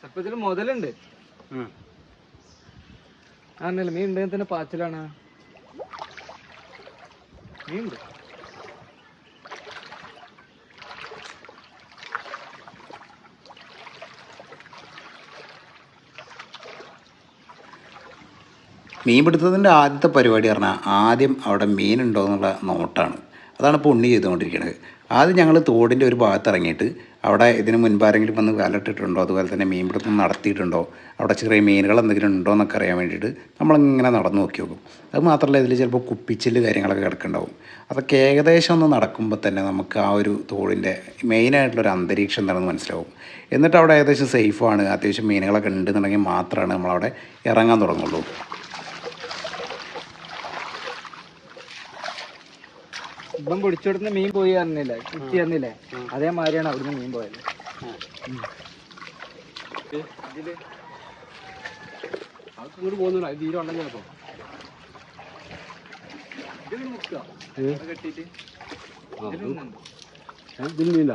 ചെറുപ്പത്തിൽ മുതലുണ്ട്. ആണല്ലേ മീൻ ഉണ്ടെങ്കിൽ തന്നെ പാച്ചിലാണ്. മീനുണ്ട്. മീൻ പിടുത്തത്തിൻ്റെ ആദ്യത്തെ പരിപാടി പറഞ്ഞാൽ ആദ്യം അവിടെ മീനുണ്ടോ എന്നുള്ള നോട്ടാണ്. അതാണ് ഇപ്പോൾ ഉണ്ണി ചെയ്തുകൊണ്ടിരിക്കുന്നത്. ആദ്യം ഞങ്ങൾ തോടിൻ്റെ ഒരു ഭാഗത്ത് ഇറങ്ങിയിട്ട് അവിടെ ഇതിന് മുൻപാരെങ്കിലും വന്ന് വലട്ടിട്ടുണ്ടോ, അതുപോലെ തന്നെ മീൻ പിടുത്തം നടത്തിയിട്ടുണ്ടോ, അവിടെ ചെറിയ മീനുകൾ എന്തെങ്കിലും ഉണ്ടോ എന്നൊക്കെ അറിയാൻ വേണ്ടിയിട്ട് നമ്മളിങ്ങനെ നടന്നു നോക്കി നോക്കും. അത് മാത്രമല്ല ഇതിൽ ചിലപ്പോൾ കുപ്പിച്ചില്ല് കാര്യങ്ങളൊക്കെ കിടക്കുന്നുണ്ടാവും. അതൊക്കെ ഏകദേശം ഒന്ന് നടക്കുമ്പോൾ തന്നെ നമുക്ക് ആ ഒരു തോടിൻ്റെ മെയിനായിട്ടുള്ളൊരു അന്തരീക്ഷം എന്താണെന്ന് മനസ്സിലാവും. എന്നിട്ട് അവിടെ ഏകദേശം സേഫാണ്, അത്യാവശ്യം മീനുകളൊക്കെ ഉണ്ടെന്നുണ്ടെങ്കിൽ മാത്രമാണ് നമ്മളവിടെ ഇറങ്ങാൻ തുടങ്ങുള്ളൂ. ഇപ്പം പിടിച്ചെടുത്ത് മീൻ പോയി തന്നില്ലേ, കുറ്റി തന്നില്ലേ, അതേമാതിരിയാണ് അവിടുന്ന് മീൻ പോയത്. ഇങ്ങോട്ട് പോകുന്നുണ്ടോ? തീരെ ഉണ്ടെങ്കിൽ ചിലപ്പോ കെട്ടിട്ട് ഇതിൽ മീനില്ല.